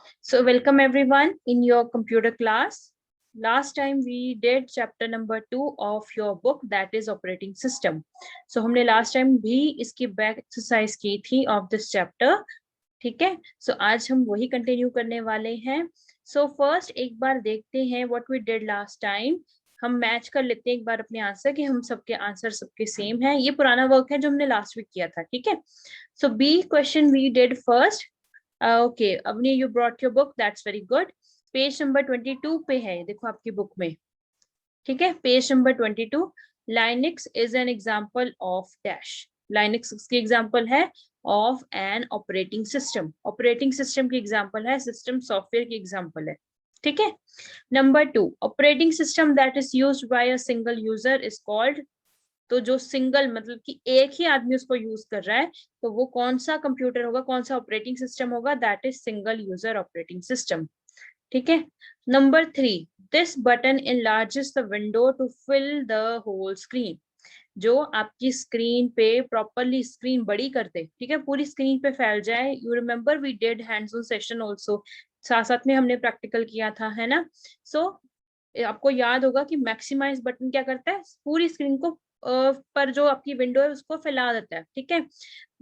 So welcome everyone in your computer class. Last time we did chapter number 2 of your book, that is operating system. So हमने last time भी इसकी back exercise की थी of this chapter. ठीक है, so आज हम वही continue करने वाले हैं. So first एक बार देखते हैं what we did last time. हम मैच कर लेते हैं एक बार अपने आंसर कि हम सबके आंसर सबके सेम हैं. ये पुराना वर्क है जो हमने लास्ट वीक किया था. ठीक है, so B question we did first. Okay Avani, you brought your book, that's very good. Page number 22 पे है, देखो आपकी बुक में. ठीक है, page number 22. Linux is an example of dash. Linux की एग्जांपल है of an operating system. Operating system की एग्जांपल है, सिस्टम सॉफ्टवेयर की एग्जांपल है. ठीक है. Number 2, operating system that is used by a single user is called. तो जो सिंगल मतलब कि एक ही आदमी उसको यूज कर रहा है, तो वो कौन सा कंप्यूटर होगा, कौन सा ऑपरेटिंग सिस्टम होगा, that is single user operating system. ठीक है. Number 3, this button enlarges the window to fill the whole screen. जो आपकी स्क्रीन पे प्रॉपरली स्क्रीन बड़ी करते, ठीक है, पूरी स्क्रीन पे फैल जाए. You remember we did hands on session also, साथ साथ में हमने प्रैक्टिकल किया था, है ना. सो आपको याद होगा कि मैक्सिमाइज बटन क्या करता है, पूरी स्क्रीन को पर जो आपकी विंडो है उसको फैला देता है. ठीक है.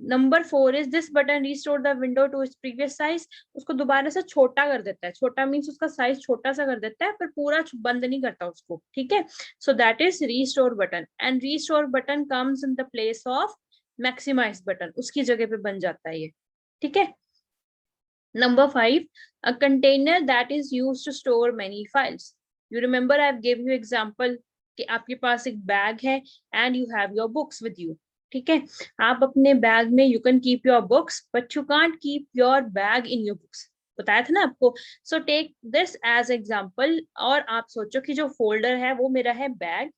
Number 4 is this button restore the window to its previous size. उसको दोबारा से छोटा कर देता है. छोटा मीन्स उसका साइज छोटा सा कर देता है, पर पूरा बंद नहीं करता उसको. ठीक है. So that is restore button, and restore button comes in the place of maximize button, उसकी जगह पे बन जाता है ये. ठीक है. Number 5, a container that is used to store many files. You remember I give you example कि आपके पास एक बैग है and you have your books with you. ठीक है, आप अपने बैग में you can keep your books but you can't keep your bag in your books. बताया था ना आपको. So take this as example, और आप सोचो कि जो फोल्डर है वो मेरा है बैग.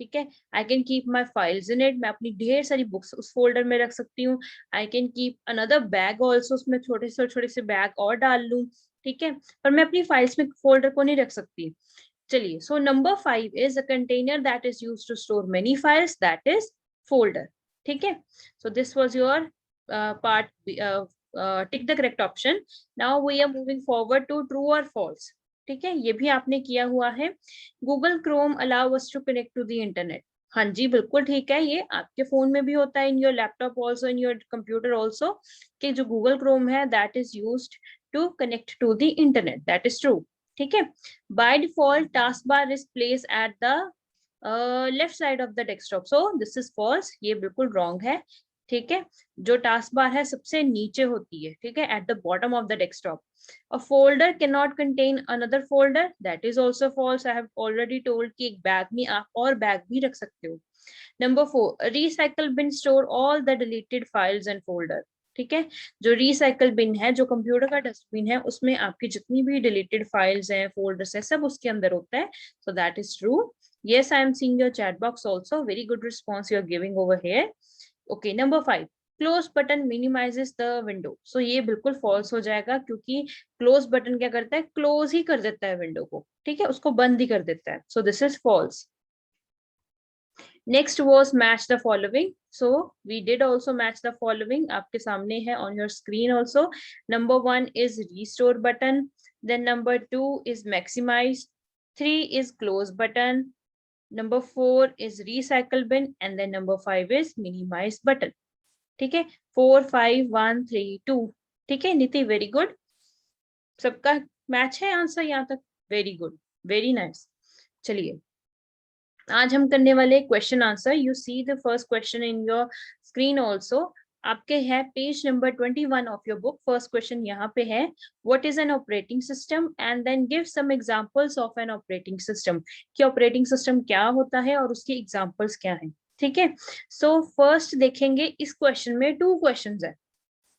ठीक है, I can keep my files in it. मैं अपनी ढेर सारी बुक्स उस फोल्डर में रख सकती हूँ. I can keep another bag also, उसमें छोटे से बैग और डाल लूँ. ठीक है, पर मैं अपनी फाइल्स में फोल्डर को नहीं रख सकती. चलिए, so number 5 is a container that is used to store many files, that is folder. ठीक है. So this was your part. Tick the correct option. Now we are moving forward to true और false. ठीक है, ये भी आपने किया हुआ है. Google Chrome allow us to connect to the internet. हाँ जी, बिल्कुल ठीक है, ये आपके फोन में भी होता है, in your laptop also, in your computer also, कि जो गूगल क्रोम है that is used to connect to the internet. That is true. ठीक है. By default task bar is place at the left side of the desktop, so this is false, ये बिल्कुल wrong है. ठीक है, जो task bar है सबसे नीचे होती है. ठीक है, at the bottom of the desktop. A folder cannot contain another folder, that is also false. I have already told कि एक बैग में आप और बैग भी रख सकते हो. Number 4, recycle bin store all the deleted files and folder. ठीक है, जो रिसाइकल बिन है, जो कंप्यूटर का डस्टबिन है, उसमें आपकी जितनी भी डिलीटेड फाइल्स हैं, फोल्डर्स हैं, सब उसके अंदर होता है. So that is true. Yes, I am seeing your chat box also. Very good response you are giving over here. Okay, number 5, close button minimizes the window. So ये बिल्कुल false हो जाएगा, क्योंकि क्लोज बटन क्या करता है, close ही कर देता है विंडो को. ठीक है, उसको बंद ही कर देता है. So this is false. Next was match the following. So we did also match the following, आपके सामने है on your screen also. Number 1 is restore button, then number 2 is maximize, 3 is close button, number 4 is recycle bin, and then number 5 is minimize button. ठीक है, 4 5 1 3 2. ठीक है Niti, very good. सबका match है answer यहाँ तक. Very good, very nice. चलिए, आज हम करने वाले question answer. You see the first question in your screen also. आपके है page number 21 of your book. First question यहाँ पे है, what is an operating system, and then give some examples of an operating system. कि operating system क्या होता है और उसके एग्जांपल्स क्या हैं. ठीक है, सो फर्स्ट देखेंगे इस क्वेश्चन में 2 क्वेश्चंस है.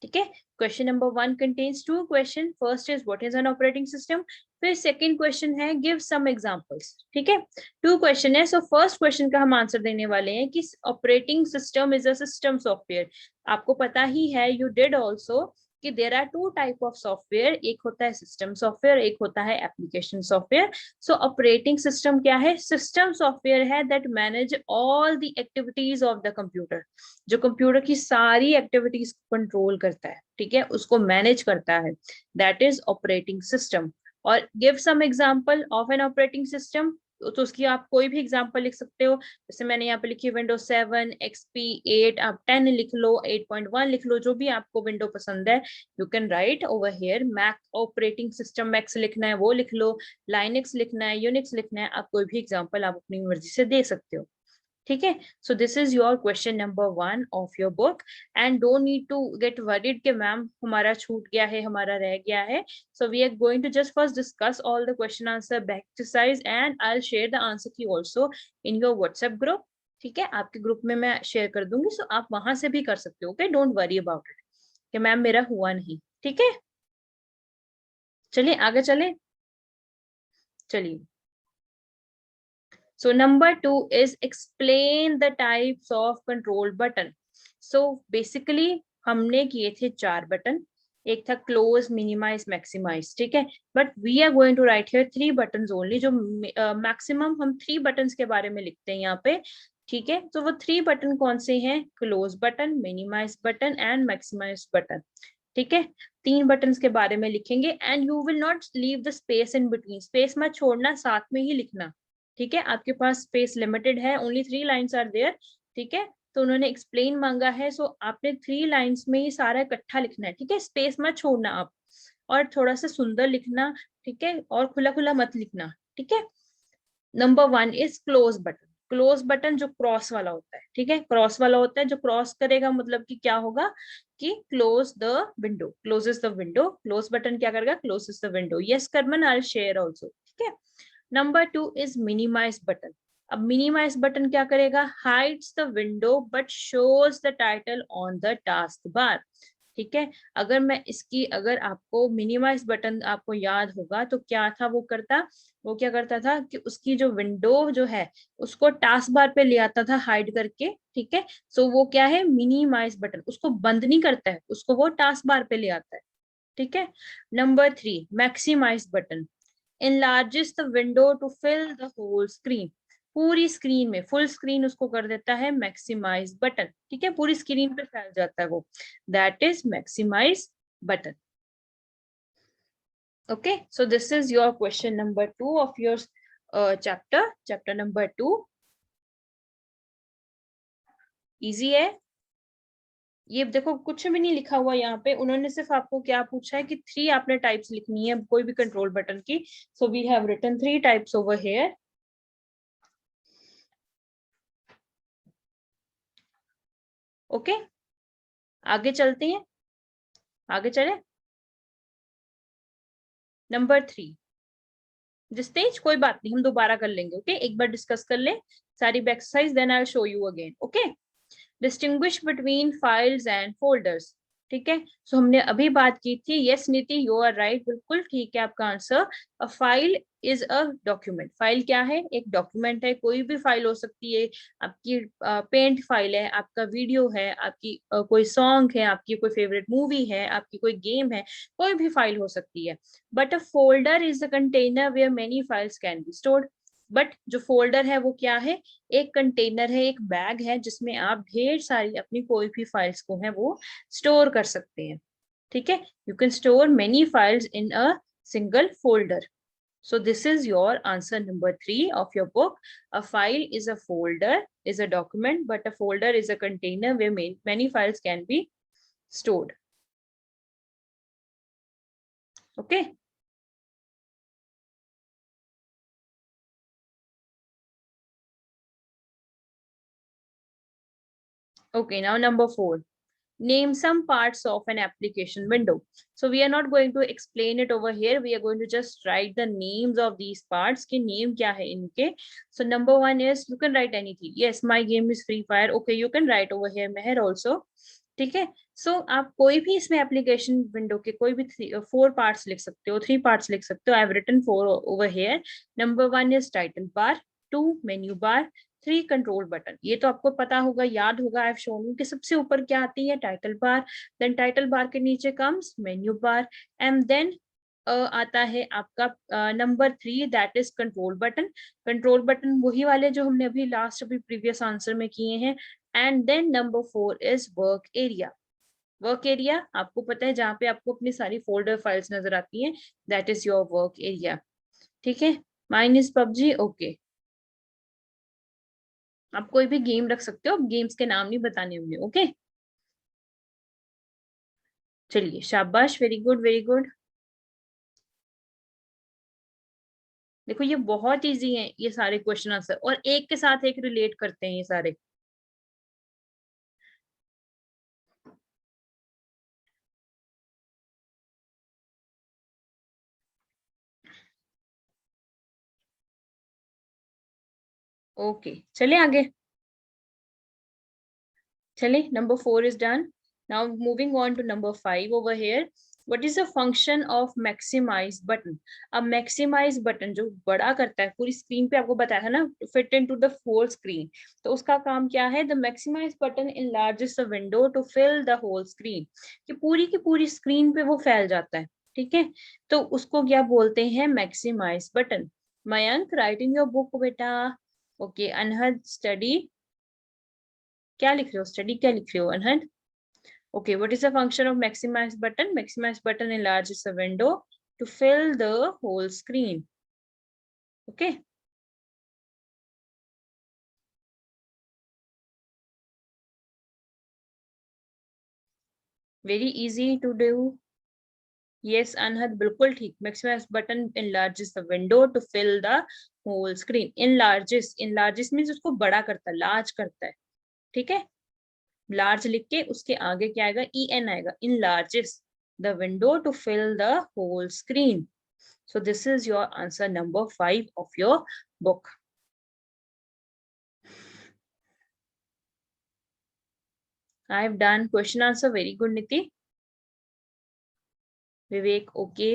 ठीक है, question number 1 contains 2 question. First is what is an operating system, फिर सेकंड क्वेश्चन है गिव सम एग्जांपल्स. ठीक है, 2 क्वेश्चन है. सो फर्स्ट क्वेश्चन का हम आंसर देने वाले हैं कि operating system is a system software. आपको पता ही है, यू डिड ऑल्सो, कि there are two type of software, एक होता है सिस्टम सॉफ्टवेयर, एक होता है application software. So operating system क्या है? सिस्टम सॉफ्टवेयर है that manage all the activities of the computer, जो कंप्यूटर की सारी एक्टिविटीज को कंट्रोल करता है, ठीक है, उसको मैनेज करता है, दैट इज ऑपरेटिंग सिस्टम। और give some example of an operating system, तो उसकी आप कोई भी एग्जांपल लिख सकते हो। जैसे मैंने यहाँ पे लिखी विंडोज 7, XP 8, आप 10 लिख लो, 8.1 लिख लो, जो भी आपको विंडो पसंद है, you can write over here. Mac operating system, Macs लिखना है वो लिख लो, लाइनक्स लिखना है, यूनिक्स लिखना है, आप कोई भी एग्जाम्पल आप अपनी मर्जी से दे सकते हो, ठीक है। So this is your question number 1 of your book, and don't need to get worried कि मैम हमारा छूट गया है, हमारा रह गया है। So we are going to just first discuss all the question answer back exercise, and I will share the answer key also in your WhatsApp group, ठीक है, आपके ग्रुप में मैं शेयर कर दूंगी, सो आप वहां से भी कर सकते हो, okay, don't worry about it कि मैम मेरा हुआ नहीं, ठीक है। चलिए आगे चले, चलिए। So number 2 is explain the types of control button. So basically हमने किए थे 4 बटन, एक था क्लोज, मिनिमाइज, मैक्सिमाइज, ठीक है, but we are going to write here 3 buttons only, जो मैक्सिमम हम 3 बटन्स के बारे में लिखते हैं यहाँ पे, ठीक है। तो वो 3 बटन कौन से हैं? Close button, minimize button and maximize button, ठीक है। 3 बटन के बारे में लिखेंगे, and you will not leave the space in between, space मत छोड़ना, साथ में ही लिखना, ठीक है। आपके पास स्पेस लिमिटेड है, ओनली 3 लाइन्स आर देयर, ठीक है। तो उन्होंने एक्सप्लेन मांगा है, सो आपने 3 लाइन्स में ही सारा इकट्ठा लिखना है, ठीक है, स्पेस मत छोड़ना आप, और थोड़ा सा सुंदर लिखना, ठीक है, और खुला खुला मत लिखना, ठीक है। Number 1 is close button. Close button जो क्रॉस वाला होता है, ठीक है, क्रॉस वाला होता है, जो क्रॉस करेगा मतलब कि क्या होगा कि close the window, closes the window, close button क्या करेगा? Closes the window. Yes Karman, I will share also, ठीक है। Number 2 is minimize button. अब मिनिमाइज बटन क्या करेगा? Hides the window but shows the title on the task bar, ठीक है। अगर मैं इसकी, अगर आपको मिनिमाइज बटन आपको याद होगा तो क्या था वो करता, वो क्या करता था कि उसकी जो विंडो जो है उसको टास्क बार पे ले आता था हाइड करके, ठीक है। सो वो क्या है? मिनिमाइज बटन, उसको बंद नहीं करता है, उसको वो टास्क बार पे ले आता है, ठीक है। Number 3 maximize button enlarges the window to fill the whole screen, पूरी स्क्रीन में, फुल स्क्रीन उसको कर देता है मैक्सिमाइज बटन, ठीक है, पूरी स्क्रीन पे फैल जाता है वो, that is maximize button. Okay, so this is your question number 2 of your chapter number 2। Easy है ये, देखो कुछ भी नहीं लिखा हुआ यहाँ पे, उन्होंने सिर्फ आपको क्या पूछा है कि 3 आपने टाइप्स लिखनी है कोई भी कंट्रोल बटन की, so we have written 3 types over here. Okay, आगे चलते हैं, आगे चले। नंबर 3 जिस्तेज, कोई बात नहीं, हम दोबारा कर लेंगे, ओके, एक बार डिस्कस कर ले सारी exercise, then I will show you again, okay. Distinguish between files and folders, ठीक है। सो हमने अभी बात की थी, यस नीति यू आर राइट, बिल्कुल ठीक है आपका answer. A file is a document, file क्या है? एक डॉक्यूमेंट है, कोई भी फाइल हो सकती है, आपकी पेंट फाइल है, आपका वीडियो है, आपकी कोई सॉन्ग है, आपकी कोई फेवरेट मूवी है, आपकी कोई गेम है, कोई भी फाइल हो सकती है। But a folder is a container where many files can be stored. But जो फोल्डर है वो क्या है? एक कंटेनर है, एक बैग है, जिसमें आप ढेर सारी अपनी कोई भी फाइल्स को है वो स्टोर कर सकते हैं, ठीक है। You can store many files in a single folder. So this is your answer number 3 of your book. A file is a folder, is a document, but a folder is a container where many files can be stored. Okay. Okay, now number 4. Name some parts of an application window. So we are not going to explain it over here. We are going to just write the names of these parts. Ke name kya hai inke? So number 1 is, you can write anything. Yes, my game is Free Fire. Okay, you can write over here Meher also. ठीक है। सो आप कोई भी इसमें application window के कोई भी 4 parts लिख सकते हो, 3 पार्ट्स लिख सकते हो। I have written 4 over here. Number 1 is title bar, 2 menu bar, 3 control button, ये तो आपको पता होगा, याद होगा। आई हैव शोन यू कि सबसे ऊपर क्या आती है, title bar, then title bar के नीचे comes menu bar, and then आता है आपका number 3, that is control button. Control button वही वाले जो हमने अभी प्रीवियस आंसर में किए हैं। And then number 4 is work area. Work area आपको पता है, जहाँ पे आपको अपनी सारी फोल्डर फाइल्स नजर आती हैं, that is your work area. ठीक है, माइन इज पबजी। ओके, आप कोई भी गेम रख सकते हो, गेम्स के नाम नहीं बताने होंगे। ओके, चलिए, शाबाश, वेरी गुड वेरी गुड। देखो ये बहुत इजी है, ये सारे क्वेश्चन आंसर, और एक के साथ एक रिलेट करते हैं ये सारे। ओके, चलिए आगे, चलिए, number 4 is done. Now moving on to number 5 over here. What is the function of maximize button? अब maximize button जो बड़ा करता है पूरी स्क्रीन पे, आपको बताया था ना, fit into the whole screen, तो उसका काम क्या है? The maximize button enlarges the window to fill the whole screen, कि पूरी की पूरी स्क्रीन पे वो फैल जाता है। ठीक है, तो उसको क्या बोलते हैं? maximize button. Mayank, right in your book बेटा। ओके, अनहद स्टडी, क्या लिख रहे हो? स्टडी क्या लिख रहे हो अनहद? Okay, what is the function of maximize button? Maximize button enlarges the window to fill the whole screen. Okay. Very easy to do. Yes, Anhad, बिल्कुल ठीक। Maximize button enlarges the window to fill the whole screen. Enlarges means उसको बड़ा करता है, large करता है। ठीक है, large लिख के उसके आगे क्या आएगा? en आएगा। Enlarges the window to fill the whole screen. So this is your answer number 5 of your book. I have done question answer. Very good, Niti. Vivek, okay.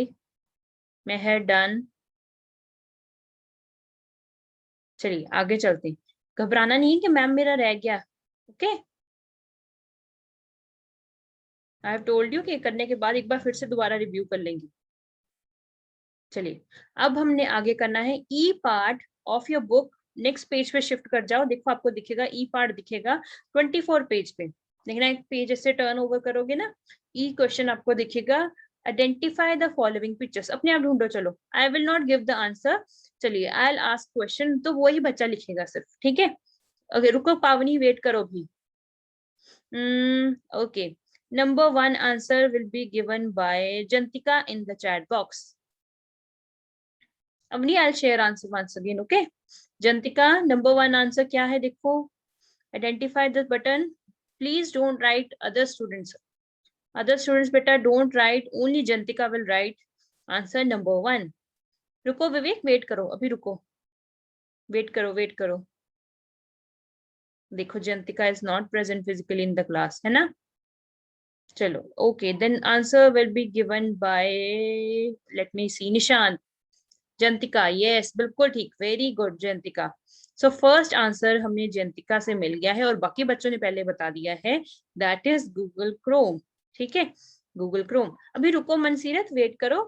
Meher, done. चलिए आगे चलते हैं। घबराना नहीं है कि मैम मेरा रह गया। Okay, I have told you कि करने के बाद एक बार फिर से दोबारा रिव्यू कर लेंगे। चलिए, अब हमने आगे करना है E part of your book. Next page पे शिफ्ट कर जाओ, देखो आपको दिखेगा ई पार्ट दिखेगा 24 पेज पे। देखना, एक पेज ऐसे टर्न ओवर करोगे ना, ई क्वेश्चन आपको दिखेगा। आइडेंटिफाई द फॉलोइंग पिक्चर्स, अपने आप ढूंढो। चलो, I will not give the answer. चलिए, आई विल आस्क क्वेश्चन, तो वही बच्चा लिखेगा सिर्फ। ठीक है, ओके, रुको पावनी, वेट करो भी। Okay, number 1 answer will be given by Jantika in the chat box. Avni, I'll share answer once again. Okay, Jantika, number 1 answer क्या है? देखो, identify the button. Please don't write other students. Other students बेटा don't write. Only Jantika will write answer number 1. रुको विवेक, wait करो, अभी रुको, wait करो wait करो। देखो, Jantika is not present physically in the class, है ना? चलो, okay, then answer will be given by, let me see, Nishant. Jantika, yes, बिल्कुल ठीक, very good Jantika. So first answer हमने जंतिका से मिल गया है, और बाकी बच्चों ने पहले बता दिया है, दैट इज गूगल क्रोम। ठीक है, गूगल क्रोम। अभी रुको मनसीरत, वेट करो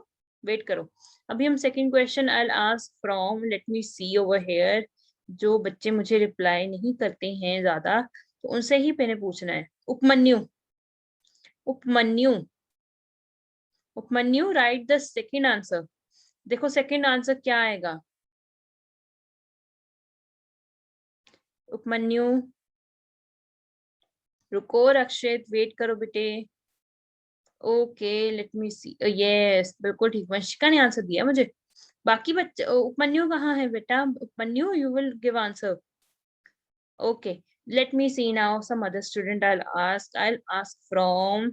वेट करो। अभी हम second question I ask from, let me see over here. जो बच्चे मुझे रिप्लाई नहीं करते हैं ज्यादा, तो उनसे ही मैंने पूछना है। Upmanyu, Upmanyu, Upmanyu, write the second answer. देखो सेकंड आंसर क्या आएगा? उपमन्यु, रुको, रक्षित, वेट करो बेटे। Okay, let me see, yes, बिल्कुल ठीक, वंशिका ने आंसर दिया मुझे। बाकी बच्चे, उपमन्यु कहाँ है बेटा? Upmanyu, you will give answer. Okay, let me see now some other student I'll ask from,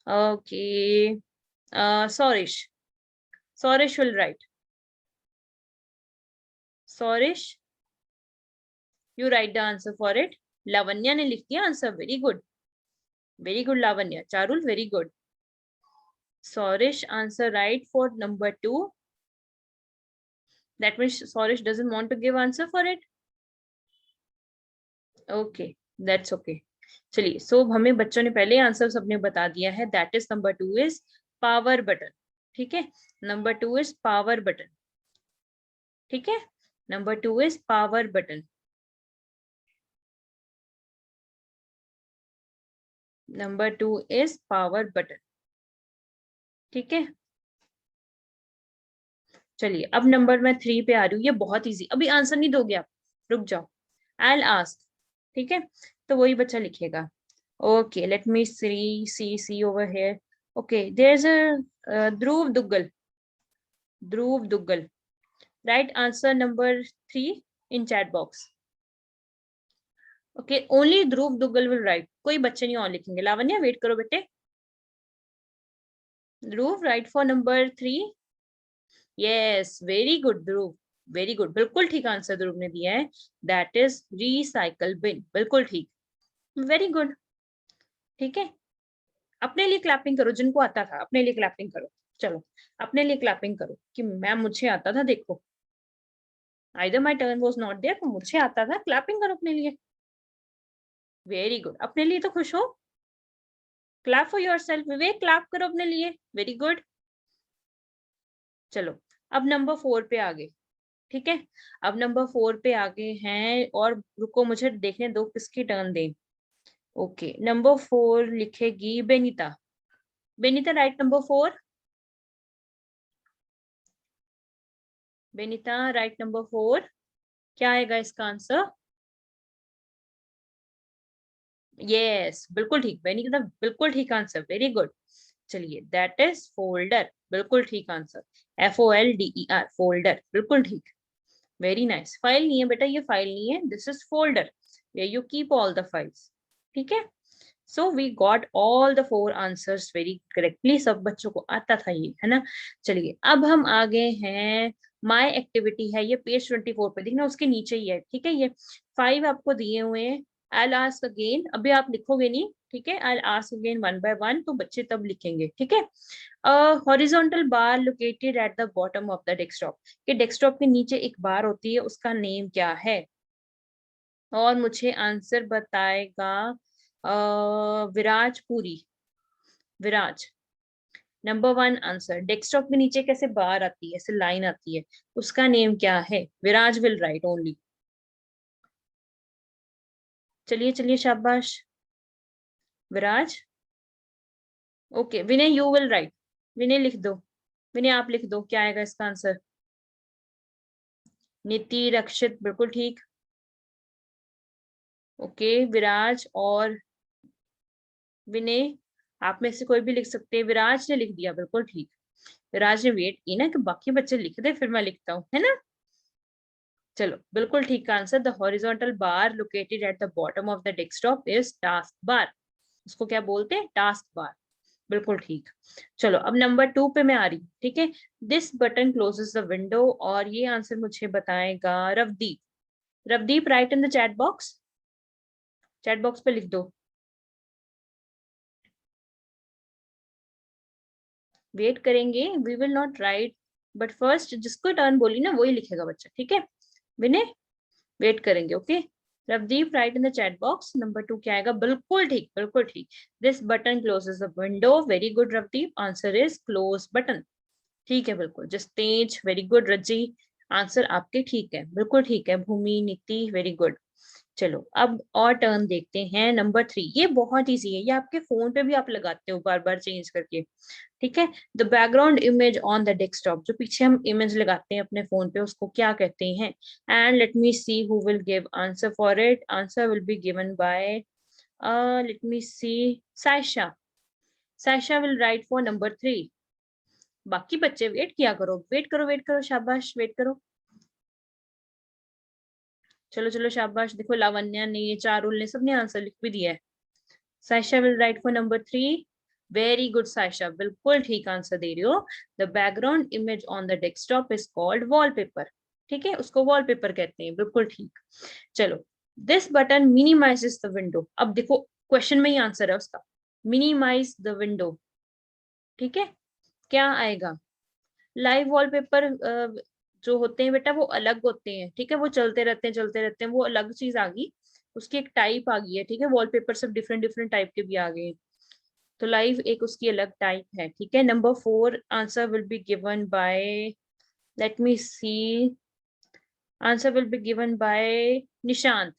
okay, Sorish. Sorish will write. Sorish, you write the answer for it. Lavanya ने लिख दिया answer, very good Lavanya. Charul, very good. Sorish answer right for number 2. That means Sorish doesn't want to give answer for it. Okay, that's okay. चलिए, सो हमें बच्चों ने पहले answer सबने बता दिया है, that is number 2 is power button. ठीक है, नंबर 2 इज पावर बटन। ठीक है, number 2 is power button. Number 2 is power button. ठीक है, चलिए अब नंबर मैं 3 पे आ रही हूँ। ये बहुत इजी, अभी आंसर नहीं दोगे आप, रुक जाओ, आई विल आस्क। ठीक है, तो वही बच्चा लिखेगा। Okay, let me see over here. Okay, there is a Dhruv Duggal. Dhruv Duggal, right answer number 3 in chat box. Okay, only Dhruv Duggal will write, कोई बच्चे नहीं और लिखेंगे। लावण्या वेट करो बेटे। Dhruv write for number 3। Yes, very good Dhruv, very good, बिल्कुल ठीक आंसर ध्रुव ने दिया है, दैट इज रिसाइकल बिन, बिल्कुल ठीक, वेरी गुड। ठीक है, अपने लिए क्लैपिंग करो, जिनको आता था अपने लिए क्लैपिंग करो। चलो, अपने लिए क्लैपिंग करो कि मैम मुझे आता था, देखो either my turn was not there, तो मुझे आता था, क्लैपिंग करो अपने लिए। वेरी गुड, अपने लिए तो खुश हो, clap for yourself. Vivek clap करो अपने लिए, वेरी गुड। चलो, अब नंबर 4 पे आ गए। ठीक है, अब नंबर 4 पे आगे हैं, और रुको मुझे देखने दो किसकी टर्न दे। ओके, नंबर 4 लिखेगी Benita. Benita write number 4। Benita write number 4, क्या आएगा इसका आंसर? यस, बिल्कुल ठीक बेनीता, बिल्कुल ठीक आंसर, वेरी गुड। चलिए, दैट इज फोल्डर, बिल्कुल ठीक आंसर, FOLDER, फोल्डर, बिल्कुल ठीक, वेरी नाइस। फाइल नहीं है बेटा, ये फाइल नहीं है, this is folder where you keep all the files. ठीक है, so we got all the 4 answers very correctly, सब बच्चों को आता था ये, है ना। चलिए, अब हम आगे हैं, माय एक्टिविटी है, ये पेज 24 पे देखना, उसके नीचे ही है। ठीक है, ये 5 आपको दिए हुए हैं। आई आस्क अगेन, अभी आप लिखोगे नहीं, ठीक है, I ask again one by one, तो बच्चे तब लिखेंगे। ठीक है, horizontal bar located at the bottom of the desktop, कि डेस्कटॉप के नीचे एक बार होती है, उसका नेम क्या है? और मुझे आंसर बताएगा विराज पुरी। विराज, नंबर 1 आंसर, डेस्कटॉप के नीचे कैसे बार आती है, ऐसे लाइन आती है, उसका नेम क्या है? Viraj will write only. चलिए चलिए, शाबाश Viraj. Okay, Vinay you will write, Vinay लिख दो, विनय आप लिख दो, क्या आएगा इसका आंसर? नीति, रक्षित, बिल्कुल ठीक। ओके, विराज और विनय, आप में से कोई भी लिख सकते हैं। विराज ने लिख दिया, बिल्कुल ठीक। विराज ने वेट की ना कि बाकी बच्चे लिख दे, फिर मैं लिखता हूँ, है ना। चलो, बिल्कुल ठीक का answer, the horizontal bar located at the bottom of the desktop is task bar. उसको क्या बोलते हैं? टास्क बार, बिल्कुल ठीक। चलो, अब नंबर 2 पे मैं आ रही हूँ। ठीक है, this button closes the window, और ये आंसर मुझे बताएगा Ravdeep. Ravdeep write in the chat box, chat box पे लिख दो। वेट करेंगे, we will not write, but first जिसको टर्न बोली ना वही लिखेगा बच्चा। ठीक है विनय, वेट करेंगे। Okay, Ravdeep write in the chat box, number 2 क्या आएगा? बिल्कुल ठीक, बिल्कुल ठीक, this button closes the window, very good Ravdeep, answer is close button. ठीक है, बिल्कुल जस्तेज, वेरी गुड रजी, आंसर आपके ठीक है, बिल्कुल ठीक है। भूमि, नीति, वेरी गुड। चलो, अब और टर्न देखते हैं, नंबर 3, ये बहुत इजी है, ये आपके फोन पे भी आप लगाते हो बार बार चेंज करके। ठीक है, the background image on the desktop, जो पीछे हम इमेज लगाते हैं अपने फोन पे, उसको क्या कहते हैं? And let me see who will give answer for it, answer will be given by let me see, Saisha. Saisha will write for number 3। बाकी बच्चे वेट किया करो, वेट करो, वेट करो, शाबाश, वेट करो। चलो चलो, शाबाश, देखो लावण्या ने, चारुल ने, सबने आंसर लिख भी दिया है। Sayyeshaa will write for number 3, very good Sayyeshaa, बिल्कुल ठीक आंसर दे रही हो। The background image on the desktop is called wallpaper. ठीक है, उसको वॉलपेपर कहते हैं, बिल्कुल ठीक। चलो, this button minimizes the window, अब देखो क्वेश्चन में ही आंसर है उसका, मिनिमाइज द विंडो। ठीक है, क्या आएगा? लाइव वॉलपेपर जो होते हैं बेटा वो अलग होते हैं। ठीक है, वो चलते रहते हैं, चलते रहते हैं, वो अलग चीज आ गई। उसकी एक टाइप आ गई है, ठीक है, वॉलपेपर सब डिफरेंट डिफरेंट टाइप के भी आ गए हैं, तो लाइव एक उसकी अलग टाइप है, ठीक है। Number 4 answer will be given by, let me see, answer will be given by Nishant.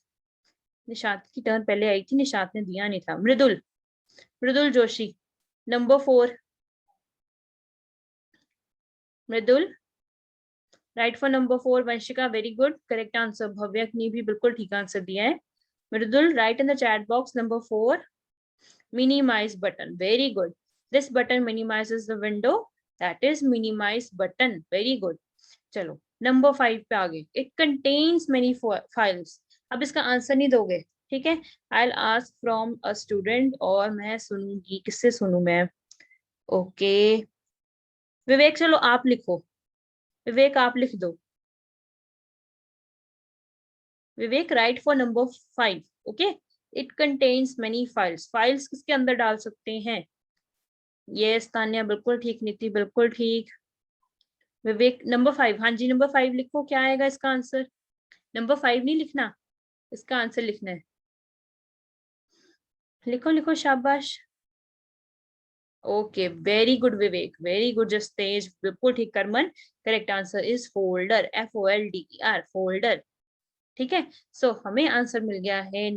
Nishant की टर्न पहले आई थी, निशांत ने दिया नहीं था। Mridul, Mridul Joshi, number 4, Mridul, write for number 4। Vanshika, very good, correct answer. Bhavya ने भी बिल्कुल ठीक आंसर दिया है। Mridul, write in the chat box number 4, minimize button, very good, this button minimizes the window, that is minimize button, very good। चलो नंबर 5 पे आ गए, it contains many files। अब इसका आंसर नहीं दोगे, ठीक है, I'll ask from a student, और मैं सुनूंगी, किससे सुनूं मैं? ओके विवेक, चलो आप लिखो, विवेक आप लिख दो। Vivek, write for number 5, okay. It contains many files, files किसके अंदर डाल सकते हैं? ये तान्या बिल्कुल ठीक, नीति बिल्कुल ठीक। विवेक नंबर 5, हाँ जी नंबर 5 लिखो, क्या आएगा इसका आंसर? नंबर 5 नहीं लिखना, इसका आंसर लिखना है, लिखो लिखो, शाबाश। ओके वेरी गुड विवेक, वेरी गुड। जस्ट तेज बिल्कुल ठीक। Karman, correct answer is folder, FOLDER, folder, ठीक है। सो हमें आंसर मिल गया है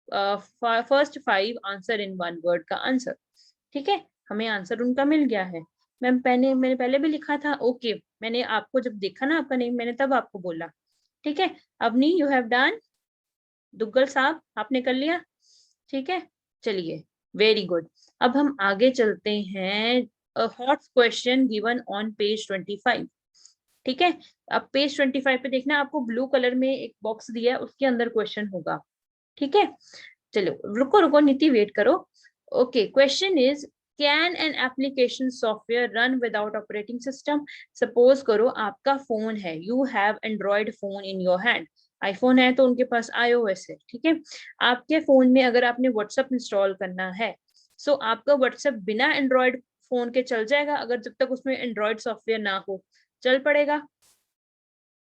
फर्स्ट 5 आंसर इन 1 वर्ड का आंसर, ठीक है, हमें आंसर उनका मिल गया है। मैंने पहले भी लिखा था, ओके, मैंने आपको जब देखा ना आपका नेम, मैंने तब आपको बोला, ठीक है। Avni, you have done, Duggal साहब आपने कर लिया, ठीक है, चलिए वेरी गुड। अब हम आगे चलते हैं, hot question given on page 25, ठीक है। अब पेज 25 पे देखना, आपको ब्लू कलर में एक बॉक्स दिया है, उसके अंदर क्वेश्चन होगा, ठीक है। चलो रुको रुको नीति, वेट करो। Okay, question is, can an application software run without operating system? Suppose करो आपका फोन है, you have Android phone in your hand, iPhone है तो उनके पास iOS है, ठीक है। आपके फोन में अगर आपने व्हाट्सएप इंस्टॉल करना है, सो आपका व्हाट्सएप बिना एंड्रॉइड फोन के चल जाएगा, अगर जब तक उसमें एंड्रॉइड सॉफ्टवेयर ना हो, चल पड़ेगा,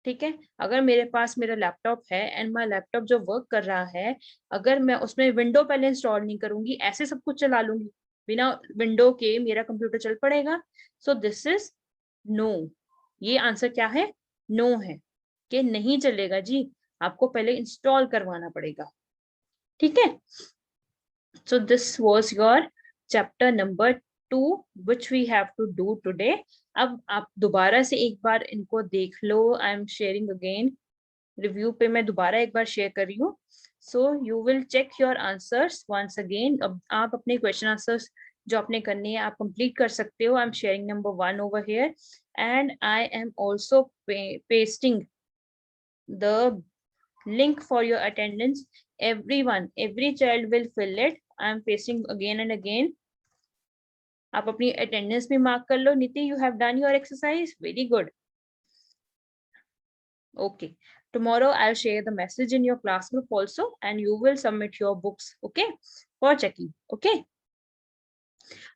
ठीक है। अगर मेरे पास मेरा लैपटॉप है एंड माई लैपटॉप जो वर्क कर रहा है, अगर मैं उसमें विंडो पहले इंस्टॉल नहीं करूंगी, ऐसे सब कुछ चला लूंगी बिना विंडो के, मेरा कंप्यूटर चल पड़ेगा? सो दिस इज नो, ये आंसर क्या है? नो है, कि नहीं चलेगा जी, आपको पहले इंस्टॉल करवाना पड़ेगा, ठीक है। So this was your chapter number 2 which we have to do today। अब आप दोबारा से एक बार इनको देख लो, I am sharing again, review पे मैं दोबारा एक बार शेयर कर रही हूँ। So you will check your answers once again. अब आप अपने क्वेश्चन आंसर्स जो आपने करने हैं आप कंप्लीट कर सकते हो। आई am sharing number 1 over here and I am also pasting the link for your attendance। Everyone, every child will fill it, I am pasting again and again। आप अपनी अटेंडेंस भी मार्क कर लो। नीति, you have done your exercise, very good, okay। Tomorrow I'll share the message in your class group also and you will submit your books, okay, for checking, okay।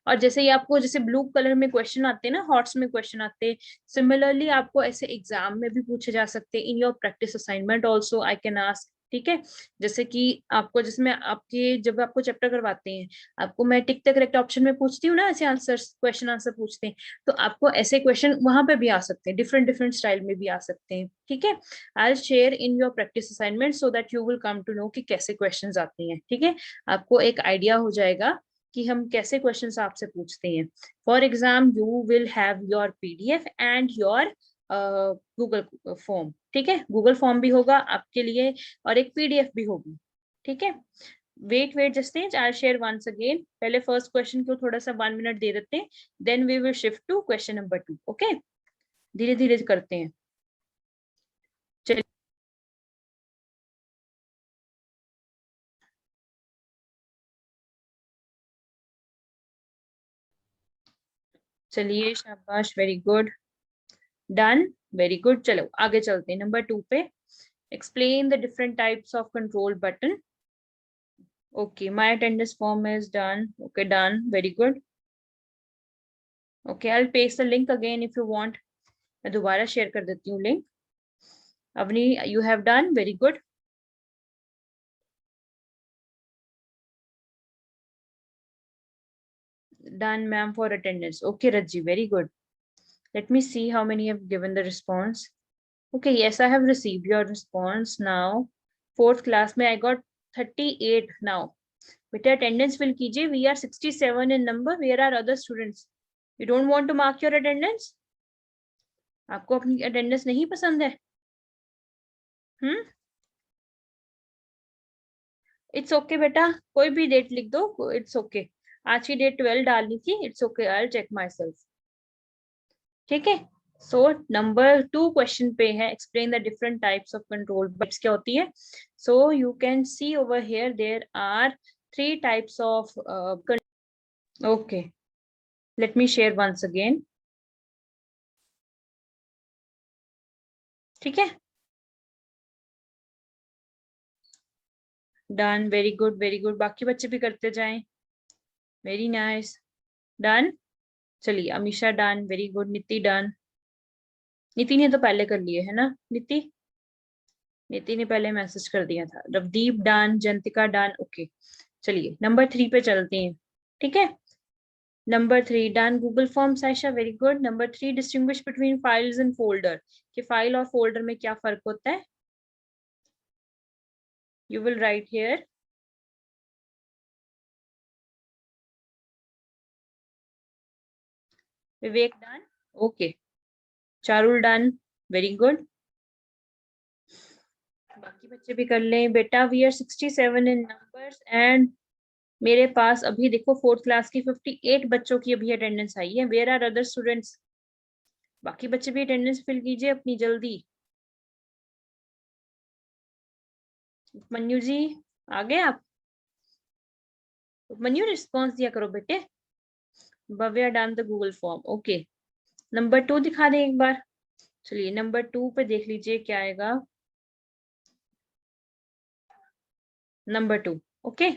और जैसे ही आपको जैसे blue colour में question आते हैं ना, hots में question आते हैं, सिमिलरली आपको ऐसे एग्जाम में भी पूछे जा सकते हैं, इन your practice assignment also I can ask, ठीक है। जैसे कि आपको, जिसमें आपके जब आपको चैप्टर करवाते हैं, आपको मैं टिक द करेक्ट ऑप्शन में पूछती हूँ ना, ऐसे आंसर क्वेश्चन आंसर पूछते हैं, तो आपको ऐसे क्वेश्चन वहां पे भी आ सकते हैं, डिफरेंट डिफरेंट स्टाइल में भी आ सकते हैं, ठीक है। I will share in your practice assignment so that you will come to know कि कैसे क्वेश्चन आते हैं, ठीक है। आपको एक आइडिया हो जाएगा कि हम कैसे क्वेश्चंस आपसे पूछते हैं। For exam you will have your PDF and your Google form, ठीक है, गूगल फॉर्म भी होगा आपके लिए और एक PDF भी होगी, ठीक है। Wait just I share once again, पहले फर्स्ट क्वेश्चन को थोड़ा सा 1 मिनट दे देते हैं, then we will shift to question number 2, okay. धीरे धीरे करते हैं, चलिए शाबाश, very good, done, very good. चलो आगे चलते हैं नंबर 2 पे। Explain the different types of control button. Okay, my attendance form is done. Okay, done. Very good. Okay, I'll paste the link again if you want. मैं दोबारा share कर देती हूँ link. Avni, you have done very good. Done, ma'am, for attendance. Okay, Raji, very good. Let me see how many have given the response. Okay, yes, I have received your response now. Fourth class में I got 38 now. बेटा attendance fill कीजिए. We are 67 in number. Where are other students? You don't want to mark your attendance? आपको अपनी attendance नहीं पसंद है? It's okay बेटा, कोई भी डेट लिख दो. It's okay. आज की डेट 12 डालनी थी. It's okay. I'll check myself. ठीक है. So number 2 question पे है explain the different types of control types क्या होती है. So you can see over here there are 3 types of okay, let me share once again. ठीक है. Done, very good, very good. बाकी बच्चे भी करते जाएं. Very nice. Done. चलिए अमीशा डन, वेरी गुड. नीति डन. नीति ने तो पहले कर लिए है ना. नीति ने पहले मैसेज कर दिया था. Ravdeep done, Jantika done. Okay, चलिए नंबर 3 पे चलते हैं. ठीक है. Number 3 done. Google form Saisha, very good. Number 3 distinguish between files and folder. कि फाइल और फोल्डर में क्या फर्क होता है. You will write here. Vivek done. Okay, Charul done, very good. बाकी बच्चे भी कर लें बेटा. We are 67 in numbers and मेरे पास अभी देखो 4th क्लास की 58 बच्चों की अभी अटेंडेंस आई है. Where are other students. बाकी बच्चे भी अटेंडेंस फिल कीजिए अपनी जल्दी. मन्यू जी आ गए आप. मन्यू रिस्पॉन्स दिया करो बेटे. Bhavya done the Google form. Okay, number 2 दिखा दें एक बार. चलिए नंबर 2 पे देख लीजिए क्या आएगा. नंबर 2. ओके,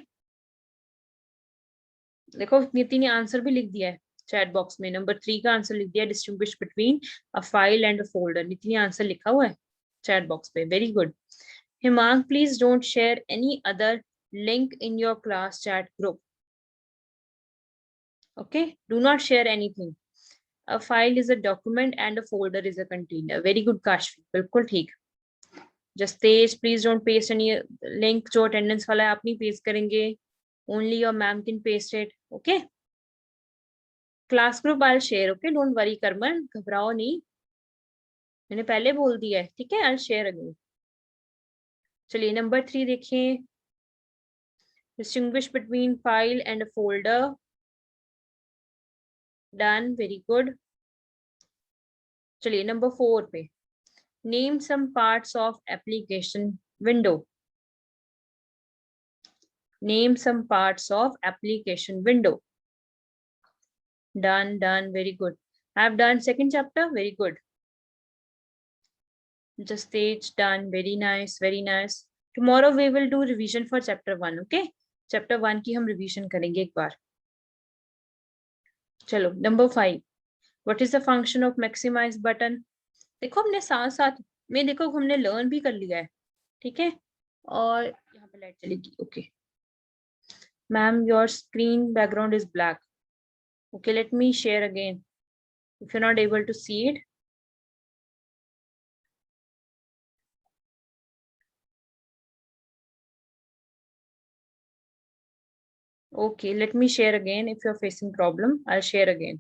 देखो नीति ने आंसर भी लिख दिया है चैट बॉक्स में. नंबर 3 का आंसर लिख दिया, distinguish between a file and a folder. नीति ने आंसर लिखा हुआ है चैट बॉक्स पे. Very good. Hemang, please don't share any other link in your class chat group. Okay, do not share anything. A file is a document and a folder is a container. Very good, Kashfi. बिल्कुल ठीक. Justesh, please don't paste any link जो attendance वाला है आप नहीं paste करेंगे. Only your ma'am can paste it. Okay. Class group I'll share. Okay, don't worry Karman, घबराओ नहीं. मैंने पहले बोल दिया है. ठीक है, I'll share again. चलिए नंबर 3 देखिए. Distinguish between file and a folder. Done, very good. चलिए नंबर 4 पे. Name some parts of application window. Name some parts of application window. Done, done, very good. I've done second chapter, very good. Just stage done, very nice, very nice. Tomorrow we will do revision for chapter 1, okay? Chapter 1 की हम revision करेंगे एक बार. चलो number 5. What is the function of maximize button? देखो हमने साथ साथ में देखो हमने लर्न भी कर लिया है. ठीक है, और यहाँ पे लाइट चलेगी. Okay ma'am, your screen background is black. Okay, let me share again if you're not able to see it. Okay, let me share again. If you're facing problem, I'll share again.